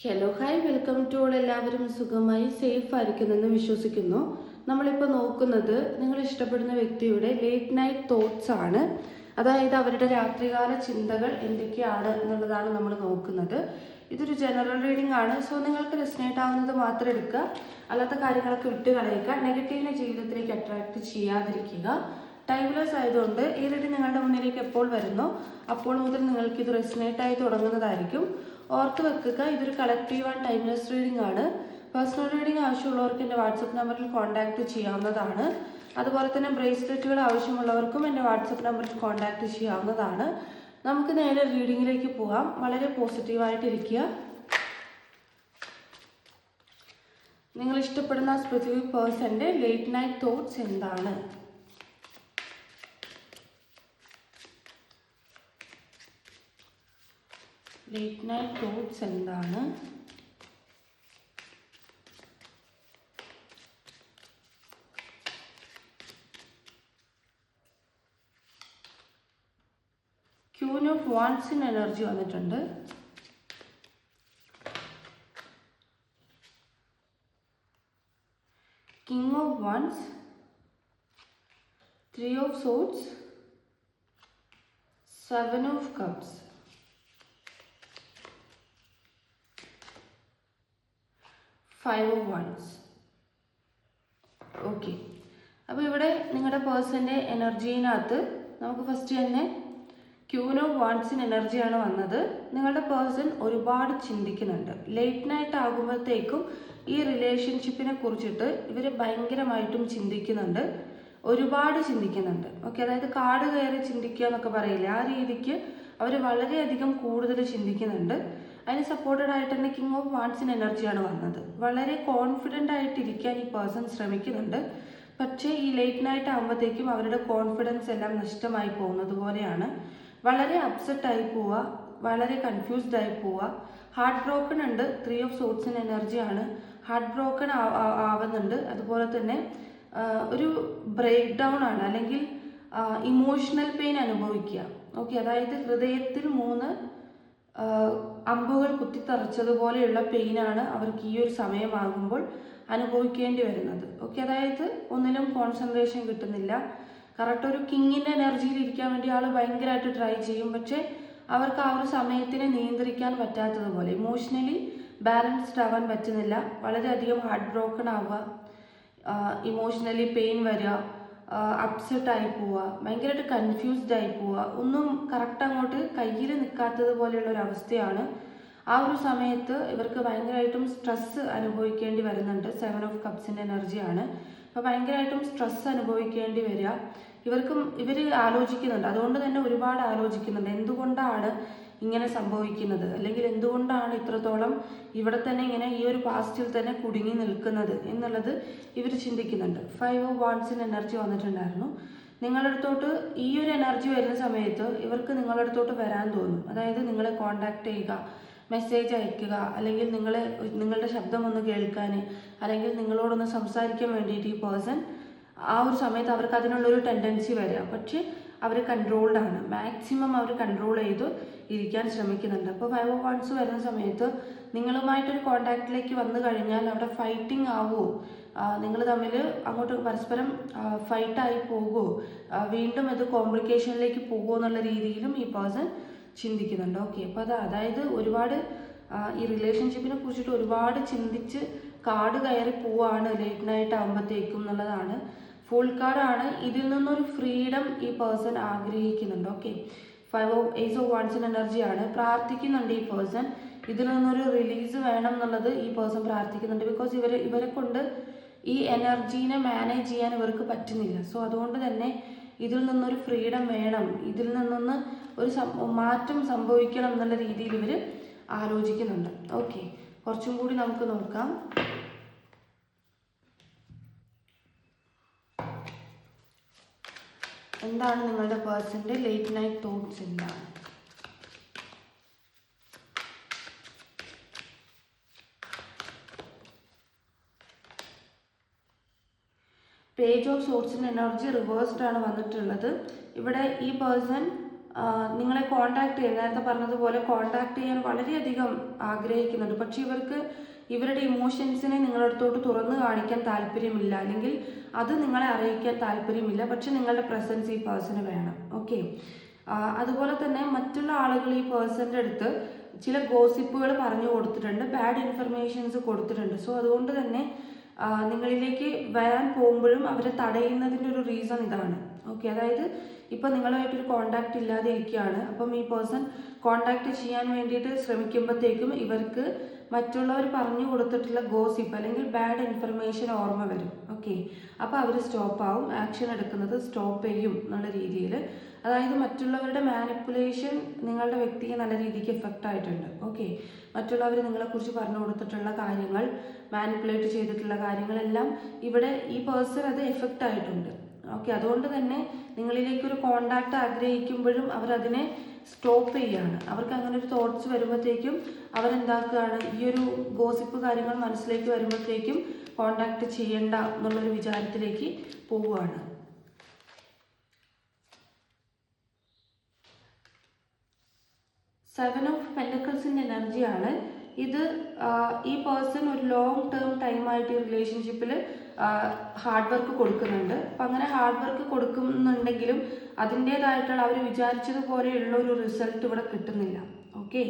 Hello hi welcome to all. എല്ലാവരും സുഖമായി safe ആയിരിക്കുന്നെന്ന് വിശ്വസിക്കുന്നു. നമ്മളിപ്പോൾ നോക്കുന്നത് നിങ്ങൾ ഇഷ്ടപ്പെടുന്ന വ്യക്തിയുടെ ലേറ്റ് നൈറ്റ് തോട്ട്സ് ആണ്. അതായത് അവരുടെ രാത്രികാല ചിന്തകൾ എന്തൊക്കെയാണ് എന്നുള്ളതാണ് നമ്മൾ നോക്കുന്നത്. ഇതൊരു ജനറൽ റീഡിംഗ് ആണ്. സോ നിങ്ങൾക്ക് റെസനേറ്റ് ആവുന്നത് മാത്രം എടുക്കുക, അല്ലാത്ത കാര്യങ്ങളൊക്കെ വിട്ട് കളയുക. നെഗറ്റീവിനെ ജീവിതത്തിലേക്ക് അട്രാക്ട് ചെയ്യാതിരിക്കുക. ടൈംലെസ് ആയതുകൊണ്ട് ഈ റീഡിംഗ് നിങ്ങളുടെ മുന്നിലേക്ക് എപ്പോൾ വരുന്നോ അപ്പോൾ മുതൽ നിങ്ങൾക്ക് ഇത് റെസനേറ്റ് ആയി തുടങ്ങുന്നതായിരിക്കും. ഓർത്ത് വെക്കുക, ഇതൊരു കളക്റ്റീവ് ആൻഡ് ടൈംലെസ് റീഡിംഗ് ആണ്. പേഴ്സണൽ റീഡിംഗ് ആവശ്യമുള്ളവർക്ക് എൻ്റെ വാട്സപ്പ് നമ്പറിൽ കോൺടാക്റ്റ് ചെയ്യാവുന്നതാണ്. അതുപോലെ തന്നെ ബ്രേസ്ലെറ്റുകൾ ആവശ്യമുള്ളവർക്കും എൻ്റെ വാട്സപ്പ് നമ്പറിൽ കോൺടാക്റ്റ് ചെയ്യാവുന്നതാണ്. നമുക്ക് നേരെ റീഡിങ്ങിലേക്ക് പോകാം. വളരെ പോസിറ്റീവായിട്ടിരിക്കുക. നിങ്ങൾ ഇഷ്ടപ്പെടുന്ന സ്പെസിഫിക് പേഴ്സൻ്റെ ലേറ്റ് നൈറ്റ് തോട്ട്സ് എന്താണ്? ലേറ്റ് നൈറ്റ് തോട്ട്സ് എന്താണ്? ക്യൂൻ ഓഫ് വാൻസിന് എനർജി വന്നിട്ടുണ്ട്. King of wands, 3 of swords, 7 of cups, 5 of wands. Okay, അപ്പോൾ ഇവിടെ നിങ്ങളുടെ പേഴ്സൻ്റെ എനർജീനകത്ത് നമുക്ക് ഫസ്റ്റ് തന്നെ ക്യൂൻ ഓഫ് വാൻസിന് എനർജിയാണ് വന്നത്. നിങ്ങളുടെ പേഴ്സൺ ഒരുപാട് ചിന്തിക്കുന്നുണ്ട്. ലേറ്റ് നൈറ്റ് ആകുമ്പോഴത്തേക്കും ഈ റിലേഷൻഷിപ്പിനെ കുറിച്ചിട്ട് ഇവർ ഭയങ്കരമായിട്ടും ചിന്തിക്കുന്നുണ്ട്, ഒരുപാട് ചിന്തിക്കുന്നുണ്ട്. ഓക്കെ, അതായത് കാട് കയറി ചിന്തിക്കുക എന്നൊക്കെ പറയില്ലേ, ആ രീതിക്ക് അവർ വളരെയധികം കൂടുതൽ ചിന്തിക്കുന്നുണ്ട്. അതിന് സപ്പോർട്ടഡ് ആയിട്ട് തന്നെ കിങ് ഓഫ് വാൻസിന് എനർജിയാണ് വന്നത്. വളരെ കോൺഫിഡൻ്റ് ആയിട്ടിരിക്കാൻ ഈ പേഴ്സൺ ശ്രമിക്കുന്നുണ്ട്. പക്ഷേ ഈ ലേറ്റ് നൈറ്റ് ആകുമ്പോഴത്തേക്കും അവരുടെ കോൺഫിഡൻസ് എല്ലാം നഷ്ടമായി പോകുന്നത് പോലെയാണ്. വളരെ അപ്സെറ്റ് ആയി പോവുക, വളരെ കൺഫ്യൂസ്ഡ് ആയി പോവുക. ഹാർട്ട് ബ്രോക്കൺ ഉണ്ട്. 3 ഓഫ് സോർഡ്സിന് എനർജിയാണ്. ഹാർട്ട് ബ്രോക്കൺ ആവുന്നുണ്ട്. അതുപോലെ തന്നെ ഒരു ബ്രേക്ക് ഡൗൺ ആണ്, അല്ലെങ്കിൽ ഇമോഷണൽ പെയിൻ അനുഭവിക്കുക. ഓക്കെ, അതായത് ഹൃദയത്തിൽ 3 അമ്പുകൾ കുത്തിത്തറച്ചതുപോലെയുള്ള പെയിനാണ് അവർക്ക് ഈ ഒരു സമയമാകുമ്പോൾ അനുഭവിക്കേണ്ടി വരുന്നത്. ഓക്കെ, അതായത് ഒന്നിലും കോൺസെൻട്രേഷൻ കിട്ടുന്നില്ല. കറക്റ്റ് ഒരു കിങ്ങിൻ്റെ എനർജിയിൽ ഇരിക്കാൻ വേണ്ടി ആൾ ഭയങ്കരമായിട്ട് ട്രൈ ചെയ്യും. പക്ഷേ അവർക്ക് ആ ഒരു സമയത്തിനെ നിയന്ത്രിക്കാൻ പറ്റാത്തതുപോലെ ഇമോഷണലി ബാലൻസ്ഡ് ആവാൻ പറ്റുന്നില്ല. വളരെയധികം ഹാർട്ട് ബ്രോക്കൺ ആവുക, ഇമോഷണലി പെയിൻ വരിക, അപ്സെറ്റ് ആയി പോവുക, ഭയങ്കരമായിട്ട് കൺഫ്യൂസ്ഡ് ആയി പോവുക, ഒന്നും കറക്റ്റ് അങ്ങോട്ട് കയ്യിൽ നിൽക്കാത്തത് പോലെയുള്ള ഒരു അവസ്ഥയാണ്. ആ ഒരു സമയത്ത് ഇവർക്ക് ഭയങ്കരമായിട്ടും സ്ട്രെസ്സ് അനുഭവിക്കേണ്ടി വരുന്നുണ്ട്. 7 ഓഫ് കപ്സിൻ്റെ എനർജിയാണ്. അപ്പോൾ ഭയങ്കരമായിട്ടും സ്ട്രെസ്സ് അനുഭവിക്കേണ്ടി വരിക. ഇവർ ആലോചിക്കുന്നുണ്ട്, അതുകൊണ്ട് തന്നെ ഒരുപാട് ആലോചിക്കുന്നുണ്ട്. എന്തുകൊണ്ടാണ് ഇങ്ങനെ സംഭവിക്കുന്നത്, അല്ലെങ്കിൽ എന്തുകൊണ്ടാണ് ഇത്രത്തോളം ഇവിടെ തന്നെ ഇങ്ങനെ ഈ ഒരു പാസ്റ്റിൽ തന്നെ കുടുങ്ങി നിൽക്കുന്നത് എന്നുള്ളത് ഇവർ ചിന്തിക്കുന്നുണ്ട്. 5 ഓഫ് വാൻസിന് എനർജി വന്നിട്ടുണ്ടായിരുന്നു. നിങ്ങളുടെ അടുത്തോട്ട് ഈ ഒരു എനർജി വരുന്ന സമയത്ത് ഇവർക്ക് നിങ്ങളുടെ അടുത്തോട്ട് വരാൻ തോന്നും. അതായത് നിങ്ങളെ കോൺടാക്ട് ചെയ്യുക, മെസ്സേജ് അയക്കുക, അല്ലെങ്കിൽ നിങ്ങളുടെ ശബ്ദം ഒന്ന് കേൾക്കാൻ, അല്ലെങ്കിൽ നിങ്ങളോടൊന്ന് സംസാരിക്കാൻ വേണ്ടിയിട്ട് ഈ പേഴ്സൺ ആ ഒരു സമയത്ത് അവർക്ക് അതിനുള്ളൊരു ടെൻഡൻസി വരിക. പക്ഷേ അവർ കൺട്രോൾഡ് ആണ്. മാക്സിമം അവർ കൺട്രോൾ ചെയ്ത് ഇരിക്കാൻ ശ്രമിക്കുന്നുണ്ട്. അപ്പോൾ 5 ഓഫ് വാൻസ് വരുന്ന സമയത്ത് നിങ്ങളുമായിട്ടൊരു കോൺടാക്റ്റിലേക്ക് വന്നു കഴിഞ്ഞാൽ അവിടെ ഫൈറ്റിംഗ് ആവുമോ, നിങ്ങൾ തമ്മിൽ അങ്ങോട്ട് പരസ്പരം ഫൈറ്റായി പോകുമോ, വീണ്ടും ഇത് കോംപ്ലിക്കേഷനിലേക്ക് പോകുമോ എന്നുള്ള രീതിയിലും ഈ പേഴ്സൺ ചിന്തിക്കുന്നുണ്ട്. ഓക്കെ, അപ്പോൾ അതായത് ഒരുപാട് ഈ റിലേഷൻഷിപ്പിനെ കുറിച്ചിട്ട് ഒരുപാട് ചിന്തിച്ച് കാട് കയറി പോവാണ് ലേറ്റ് നൈറ്റ് ആകുമ്പോഴത്തേക്കും എന്നുള്ളതാണ്. ഫുൾ കാർഡാണ്. ഇതിൽ നിന്നൊരു ഫ്രീഡം ഈ പേഴ്സൺ ആഗ്രഹിക്കുന്നുണ്ട്. ഓക്കെ, 5 ഓഫ് ഏസ് ഓഫ് വാൻസിന് എനർജിയാണ്. പ്രാർത്ഥിക്കുന്നുണ്ട് ഈ പേഴ്സൺ, ഇതിൽ നിന്നൊരു റിലീസ് വേണം എന്നുള്ളത് ഈ പേഴ്സൺ പ്രാർത്ഥിക്കുന്നുണ്ട്. ബിക്കോസ് ഇവരെ കൊണ്ട് ഈ എനർജീനെ മാനേജ് ചെയ്യാൻ ഇവർക്ക് പറ്റുന്നില്ല. സോ അതുകൊണ്ട് തന്നെ ഇതിൽ നിന്നൊരു ഫ്രീഡം വേണം, ഇതിൽ നിന്നൊന്ന് ഒരു മാറ്റം സംഭവിക്കണം എന്നുള്ള രീതിയിൽ ഇവർ ആലോചിക്കുന്നുണ്ട്. ഓക്കെ, കുറച്ചും കൂടി നമുക്ക് നോക്കാം. എന്താണ് നിങ്ങളുടെ പേഴ്സൻ്റെ ലേറ്റ് നൈറ്റ് തോട്ട്സ് എന്താണ്? പേജ് ഓഫ് സോർട്സിൻ്റെ എനർജി റിവേഴ്സ്ഡ് ആണ് വന്നിട്ടുള്ളത്. ഇവിടെ ഈ പേഴ്സൺ നിങ്ങളെ കോണ്ടാക്ട് ചെയ്യാൻ, നേരത്തെ പറഞ്ഞതുപോലെ കോണ്ടാക്ട് ചെയ്യാൻ വളരെയധികം ആഗ്രഹിക്കുന്നുണ്ട്. പക്ഷെ ഇവർക്ക് ഇവരുടെ ഇമോഷൻസിനെ നിങ്ങളുടെ അടുത്തോട്ട് തുറന്നു കാണിക്കാൻ താല്പര്യമില്ല, അല്ലെങ്കിൽ അത് നിങ്ങളെ അറിയിക്കാൻ താല്പര്യമില്ല. പക്ഷെ നിങ്ങളുടെ പ്രസൻസ് ഈ പേഴ്സണ് വേണം. ഓക്കെ. അതുപോലെ തന്നെ മറ്റുള്ള ആളുകൾ ഈ പേഴ്സൻ്റെ അടുത്ത് ചില ഗോസിപ്പുകൾ പറഞ്ഞു കൊടുത്തിട്ടുണ്ട്, ബാഡ് ഇൻഫർമേഷൻസ് കൊടുത്തിട്ടുണ്ട്. സോ അതുകൊണ്ട് തന്നെ നിങ്ങളിലേക്ക് വരാൻ പോകുമ്പോഴും അവരെ തടയുന്നതിൻ്റെ ഒരു റീസൺ ഇതാണ്. ഓക്കെ. അതായത് ഇപ്പം നിങ്ങളുമായിട്ടൊരു കോണ്ടാക്ട് ഇല്ലാതെ ഇരിക്കുകയാണ്. അപ്പം ഈ പേഴ്സൺ കോണ്ടാക്ട് ചെയ്യാൻ വേണ്ടിയിട്ട് ശ്രമിക്കുമ്പോഴത്തേക്കും ഇവർക്ക് മറ്റുള്ളവർ പറഞ്ഞു കൊടുത്തിട്ടുള്ള ഗോസിപ്പ് അല്ലെങ്കിൽ ബാഡ് ഇൻഫർമേഷൻ ഓർമ്മ വരും. ഓക്കെ. അപ്പോൾ അവർ സ്റ്റോപ്പ് ആവും, ആക്ഷൻ എടുക്കുന്നത് സ്റ്റോപ്പ് ചെയ്യും എന്നുള്ള രീതിയിൽ. അതായത് മറ്റുള്ളവരുടെ മാനിപ്പുലേഷൻ നിങ്ങളുടെ വ്യക്തിയെ നല്ല രീതിക്ക് എഫക്റ്റ് ആയിട്ടുണ്ട്. ഓക്കെ. മറ്റുള്ളവർ നിങ്ങളെക്കുറിച്ച് പറഞ്ഞു കൊടുത്തിട്ടുള്ള കാര്യങ്ങൾ, മാനിപ്പുലേറ്റ് ചെയ്തിട്ടുള്ള കാര്യങ്ങളെല്ലാം ഇവിടെ ഈ പേഴ്സൺ അത് എഫക്റ്റ് ആയിട്ടുണ്ട്. ഓക്കെ. അതുകൊണ്ട് തന്നെ നിങ്ങളിലേക്കൊരു കോണ്ടാക്ട് ആഗ്രഹിക്കുമ്പോഴും അവരതിനെ സ്റ്റോപ്പ് ചെയ്യുകയാണ്. അവർക്ക് അങ്ങനെ ഒരു തോട്ട്സ് വരുമ്പോഴത്തേക്കും അവരെന്താക്കുകയാണ്, ഈ ഒരു ഗോസിപ്പ് കാര്യങ്ങൾ മനസ്സിലേക്ക് വരുമ്പോഴത്തേക്കും കോണ്ടാക്ട് ചെയ്യണ്ട എന്നുള്ളൊരു വിചാരത്തിലേക്ക് പോവുകയാണ്. 7 ഓഫ് പെൻറ്റക്കിൾസിൻ്റെ എനർജിയാണ് ഇത്. ഈ പേഴ്സൺ ഒരു ലോങ് ടേം ടൈമായിട്ട് ഈ റിലേഷൻഷിപ്പിൽ ഹാർഡ് വർക്ക് കൊടുക്കുന്നുണ്ട്. അപ്പം അങ്ങനെ ഹാർഡ് വർക്ക് കൊടുക്കുന്നുണ്ടെങ്കിലും അതിൻ്റേതായിട്ടുള്ള അവർ വിചാരിച്ചതുപോലെയുള്ള ഒരു റിസൾട്ട് ഇവിടെ കിട്ടുന്നില്ല. ഓക്കെ.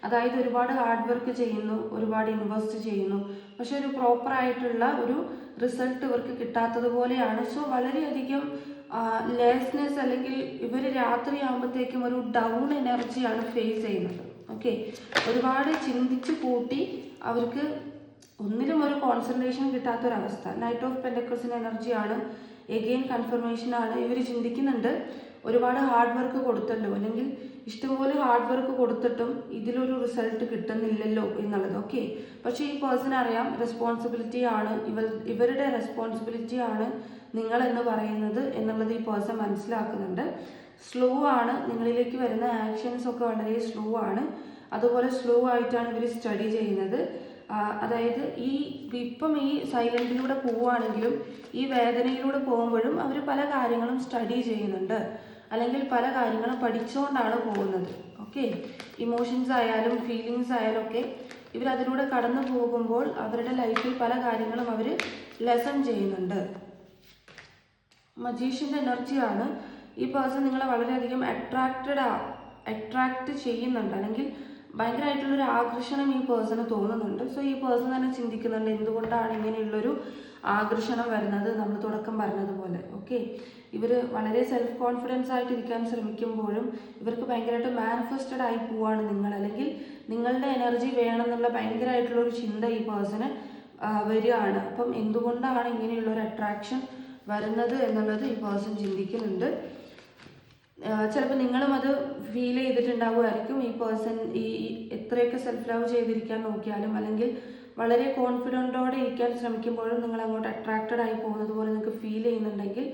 അതായത് ഒരുപാട് ഹാർഡ് വർക്ക് ചെയ്യുന്നു, ഒരുപാട് ഇൻവെസ്റ്റ് ചെയ്യുന്നു, പക്ഷെ ഒരു പ്രോപ്പറായിട്ടുള്ള ഒരു റിസൾട്ട് ഇവർക്ക് കിട്ടാത്തതുപോലെയാണ്. സോ വളരെയധികം ലെസ്നെസ്, അല്ലെങ്കിൽ ഇവർ രാത്രി ആകുമ്പോഴത്തേക്കും ഒരു ഡൗൺ എനർജിയാണ് ഫേസ് ചെയ്യുന്നത്. ഓക്കെ. ഒരുപാട് ചിന്തിച്ച് കൂട്ടി അവർക്ക് ഒന്നിലും ഒരു കോൺസെൻട്രേഷൻ കിട്ടാത്തൊരവസ്ഥ. നൈറ്റ് ഓഫ് പെൻറ്റക്കിൾസിൻ്റെ എനർജിയാണ്. എഗെയിൻ കൺഫർമേഷനാണ്. ഇവർ ചിന്തിക്കുന്നുണ്ട് ഒരുപാട് ഹാർഡ് വർക്ക് കൊടുത്തല്ലോ, അല്ലെങ്കിൽ ഇഷ്ടംപോലെ ഹാർഡ് വർക്ക് കൊടുത്തിട്ടും ഇതിലൊരു റിസൾട്ട് കിട്ടുന്നില്ലല്ലോ എന്നുള്ളത്. ഓക്കെ. പക്ഷേ ഈ പേഴ്സൺ അറിയാം റെസ്പോൺസിബിലിറ്റി ആണ്, ഇവരുടെ റെസ്പോൺസിബിലിറ്റി ആണ് നിങ്ങളെന്ന് പറയുന്നത് എന്നുള്ളത് ഈ പേഴ്സൺ മനസ്സിലാക്കുന്നുണ്ട്. സ്ലോ ആണ്, നിങ്ങളിലേക്ക് വരുന്ന ആക്ഷൻസ് ഒക്കെ വളരെ സ്ലോ ആണ്. അതുപോലെ സ്ലോ ആയിട്ടാണ് ഇവർ സ്റ്റഡി ചെയ്യുന്നത്. അതായത് ഇപ്പം ഈ സൈലൻറ്റിലൂടെ പോവുകയാണെങ്കിലും ഈ വേദനയിലൂടെ പോകുമ്പോഴും അവർ പല കാര്യങ്ങളും സ്റ്റഡി ചെയ്യുന്നുണ്ട്, അല്ലെങ്കിൽ പല കാര്യങ്ങളും പഠിച്ചുകൊണ്ടാണ് പോകുന്നത്. ഓക്കെ. ഇമോഷൻസ് ആയാലും ഫീലിങ്സ് ആയാലും ഒക്കെ ഇവരതിലൂടെ കടന്നു പോകുമ്പോൾ അവരുടെ ലൈഫിൽ പല കാര്യങ്ങളും അവർ ലെസൺ ചെയ്യുന്നുണ്ട്. മജീഷ്യൻ്റെ എനർജിയാണ്. ഈ പേഴ്സൺ നിങ്ങളെ വളരെയധികം അട്രാക്റ്റ് ചെയ്യുന്നുണ്ട്, അല്ലെങ്കിൽ ഭയങ്കരമായിട്ടുള്ളൊരു ആകർഷണം ഈ പേഴ്സണ് തോന്നുന്നുണ്ട്. സോ ഈ പേഴ്സൺ തന്നെ ചിന്തിക്കുന്നുണ്ട് എന്തുകൊണ്ടാണ് ഇങ്ങനെയുള്ളൊരു ആകർഷണം വരുന്നത്, നമ്മൾ തുടക്കം പറഞ്ഞതുപോലെ. ഓക്കെ. ഇവർ വളരെ സെൽഫ് കോൺഫിഡൻസ് ആയിട്ട് ഇരിക്കാൻ ശ്രമിക്കുമ്പോഴും ഇവർക്ക് ഭയങ്കരമായിട്ട് മാനിഫെസ്റ്റഡ് ആയി പോവാണ് നിങ്ങൾ, അല്ലെങ്കിൽ നിങ്ങളുടെ എനർജി വേണമെന്നുള്ള ഭയങ്കരമായിട്ടുള്ളൊരു ചിന്ത ഈ പേഴ്സണ് വരികയാണ്. അപ്പം എന്തുകൊണ്ടാണ് ഇങ്ങനെയുള്ളൊരു അട്രാക്ഷൻ വരുന്നത് എന്നുള്ളത് ഈ പേഴ്സൺ ചിന്തിക്കുന്നുണ്ട്. ചിലപ്പോൾ നിങ്ങളും അത് ഫീൽ ചെയ്തിട്ടുണ്ടാവുമായിരിക്കും. ഈ പേഴ്സൺ എത്രയൊക്കെ സെൽഫ് ലവ് ചെയ്തിരിക്കാൻ നോക്കിയാലും, അല്ലെങ്കിൽ വളരെ കോൺഫിഡൻറ്റോടെ ഇരിക്കാൻ ശ്രമിക്കുമ്പോഴും നിങ്ങൾ അങ്ങോട്ട് അട്രാക്റ്റഡ് ആയി പോകുന്നത് പോലെ നിങ്ങൾക്ക് ഫീൽ ചെയ്യുന്നുണ്ടെങ്കിൽ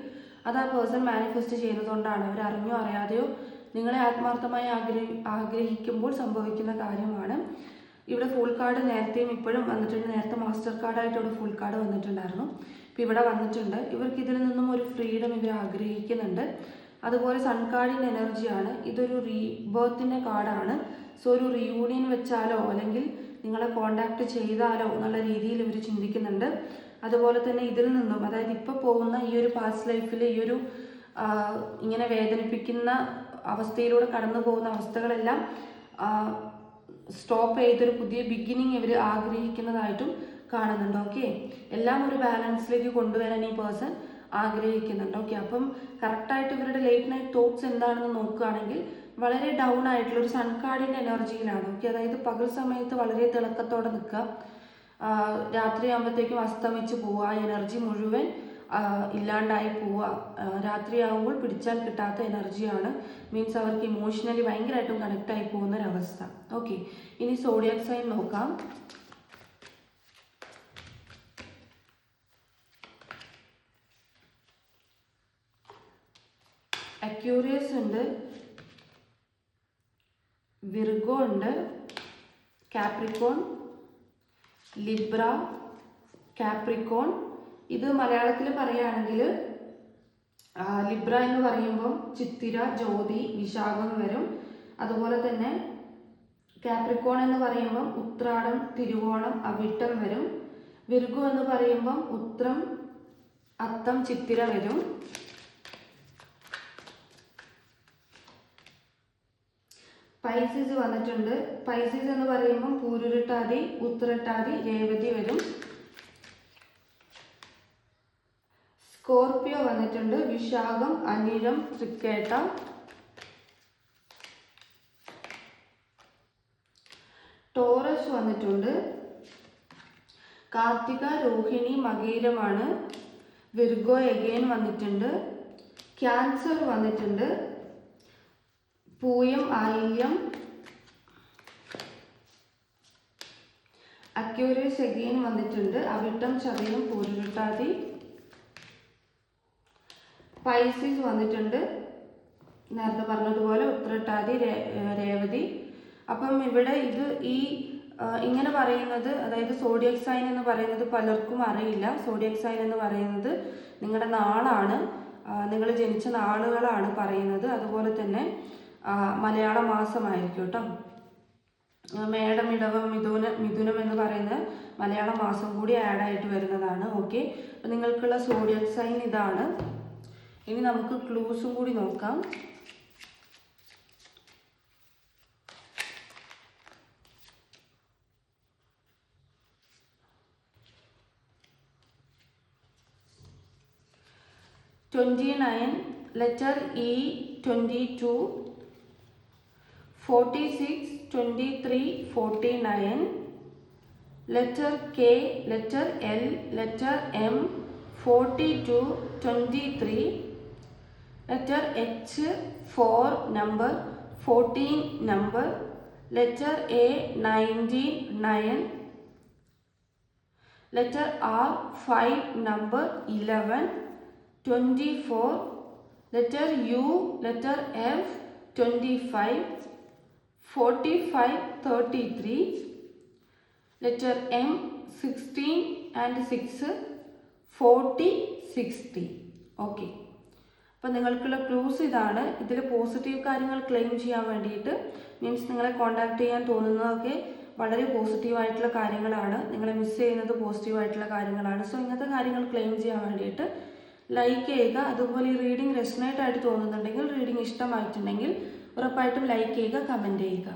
അത് ആ പേഴ്സൺ മാനിഫെസ്റ്റ് ചെയ്യുന്നതുകൊണ്ടാണ്. അവർ അറിഞ്ഞോ അറിയാതെയോ നിങ്ങളെ ആത്മാർത്ഥമായി ആഗ്രഹിക്കുമ്പോൾ സംഭവിക്കുന്ന കാര്യമാണ്. ഇവിടെ ഫുൾ കാർഡ് നേരത്തെയും ഇപ്പോഴും വന്നിട്ടുണ്ട്. നേരത്തെ മാസ്റ്റർ കാർഡായിട്ട് ഇവിടെ ഫുൾ കാർഡ് വന്നിട്ടുണ്ടായിരുന്നു. ഇപ്പോൾ ഇവിടെ വന്നിട്ടുണ്ട്. ഇവർക്ക് ഇതിൽ നിന്നും ഒരു ഫ്രീഡം ഇവർ ആഗ്രഹിക്കുന്നുണ്ട്. അതുപോലെ സൺ കാർഡിൻ്റെ എനർജിയാണ്. ഇതൊരു റീബേർത്തിൻ്റെ കാർഡാണ്. സോ ഒരു റീയൂണിയൻ വെച്ചാലോ അല്ലെങ്കിൽ നിങ്ങളെ കോണ്ടാക്ട് ചെയ്താലോ എന്നുള്ള രീതിയിൽ ഇവർ ചിന്തിക്കുന്നുണ്ട്. അതുപോലെ തന്നെ ഇതിൽ നിന്നും, അതായത് ഇപ്പോൾ പോകുന്ന ഈ ഒരു പാസ്റ്റ് ലൈഫിൽ ഈ ഒരു ഇങ്ങനെ വേദനിപ്പിക്കുന്ന അവസ്ഥയിലൂടെ കടന്നു പോകുന്ന അവസ്ഥകളെല്ലാം സ്റ്റോപ്പ് ചെയ്തൊരു പുതിയ ബിഗിനിങ് ഇവർ ആഗ്രഹിക്കുന്നതായിട്ടും കാണുന്നുണ്ട്. ഓക്കെ. എല്ലാം ഒരു ബാലൻസിലേക്ക് കൊണ്ടുവരാൻ ഈ പേഴ്സൺ ആഗ്രഹിക്കുന്നുണ്ട്. ഓക്കെ. അപ്പം കറക്റ്റായിട്ട് ഇവരുടെ ലേറ്റ് നൈറ്റ് തോട്ട്സ് എന്താണെന്ന് നോക്കുകയാണെങ്കിൽ വളരെ ഡൗൺ ആയിട്ടുള്ള ഒരു സൺ കാർഡിൻ്റെ എനർജിയിലാണ്. ഓക്കെ. അതായത് പകൽ സമയത്ത് വളരെ തിളക്കത്തോടെ നിൽക്കുക, രാത്രിയാകുമ്പോഴത്തേക്കും അസ്തമിച്ച് പോവുക, എനർജി മുഴുവൻ ഇല്ലാണ്ടായി പോവുക. രാത്രിയാകുമ്പോൾ പിടിച്ചാൽ കിട്ടാത്ത എനർജിയാണ്. മീൻസ് അവർക്ക് ഇമോഷണലി ഭയങ്കരമായിട്ടും കണക്റ്റായി പോകുന്നൊരവസ്ഥ. ഓക്കെ. ഇനി സോഡിയാക് സൈൻ നോക്കാം. അക്യൂറിയസ് ഉണ്ട്, വിർഗോ ഉണ്ട്, കാപ്രിക്കോൺ, ലിബ്ര, കാപ്രിക്കോൺ. ഇത് മലയാളത്തിൽ പറയുകയാണെങ്കിൽ ലിബ്ര എന്ന് പറയുമ്പം ചിത്തിര, ജ്യോതി, വിശാഖം വരും. അതുപോലെ തന്നെ കാപ്രിക്കോൺ എന്ന് പറയുമ്പം ഉത്രാടം, തിരുവോണം, അവിട്ടം വരും. വിർഗോ എന്ന് പറയുമ്പം ഉത്രം, അത്തം, ചിത്തിര വരും. പൈസീസ് വന്നിട്ടുണ്ട്. പൈസീസ് എന്ന് പറയുമ്പം പൂരുരുട്ടാതി, ഉത്രട്ടാതി, രേവതി വരും. സ്കോർപിയോ വന്നിട്ടുണ്ട്. വിശാഖം, അനിഴം, തൃക്കേട്ട. ടോറസ് വന്നിട്ടുണ്ട്. കാർത്തിക, രോഹിണി, മകീരമാണ്. വിർഗോ എഗെയിൻ വന്നിട്ടുണ്ട്. ക്യാൻസർ വന്നിട്ടുണ്ട്. പൂയം, ആയില്യം. അക്യൂറിയസ് എഗെയിൻ വന്നിട്ടുണ്ട്. അവിട്ടം, ചതയം, പൂരുരുട്ടാതി. പൈസീസ് വന്നിട്ടുണ്ട്. നേരത്തെ പറഞ്ഞതുപോലെ ഉത്രട്ടാതി, രേവതി. അപ്പം ഇവിടെ ഇത് ഇങ്ങനെ പറയുന്നത്, അതായത് സോഡിയക് സൈൻ എന്ന് പറയുന്നത് പലർക്കും അറിയില്ല. സോഡിയക് സൈൻ എന്ന് പറയുന്നത് നിങ്ങളുടെ നാളാണ്, നിങ്ങൾ ജനിച്ച നാളുകളാണ് പറയുന്നത്. അതുപോലെ തന്നെ മലയാള മാസമായിരിക്കും കേട്ടോ. മേടം, ഇടവം, മിഥുനം എന്ന് പറയുന്ന മലയാള മാസം കൂടി ആഡായിട്ട് വരുന്നതാണ്. ഓക്കെ, അപ്പം നിങ്ങൾക്കുള്ള സോഡിയക് സൈൻ ഇതാണ്. ഇനി നമുക്ക് ക്ലൂസും കൂടി നോക്കാം. Letter E 22, 46, 23, 49. Letter K, letter L, letter M 42, 23. Letter H 4 number, 14 number. Letter A 19, 9. Letter R 5 number, 11, 24. Letter U, letter F 25, 45, 33. Letter M 16 and 6, 40, 60. Okay, അപ്പം നിങ്ങൾക്കുള്ള ക്ലൂസ് ഇതാണ്. ഇതിൽ പോസിറ്റീവ് കാര്യങ്ങൾ ക്ലെയിം ചെയ്യാൻ വേണ്ടിയിട്ട്, മീൻസ് നിങ്ങളെ കോൺടാക്ട് ചെയ്യാൻ തോന്നുന്നതൊക്കെ വളരെ പോസിറ്റീവായിട്ടുള്ള കാര്യങ്ങളാണ്, നിങ്ങളെ മിസ് ചെയ്യുന്നത് പോസിറ്റീവായിട്ടുള്ള കാര്യങ്ങളാണ്. സോ ഇങ്ങനത്തെ കാര്യങ്ങൾ ക്ലെയിം ചെയ്യാൻ വേണ്ടിയിട്ട് ലൈക്ക് ചെയ്യുക. അതുപോലെ ഈ റീഡിംഗ് റെസണേറ്റ് ആയിട്ട് തോന്നുന്നുണ്ടെങ്കിൽ, റീഡിംഗ് ഇഷ്ടമായിട്ടുണ്ടെങ്കിൽ ഉറപ്പായിട്ടും ലൈക്ക് ചെയ്യുക, കമൻറ്റ് ചെയ്യുക.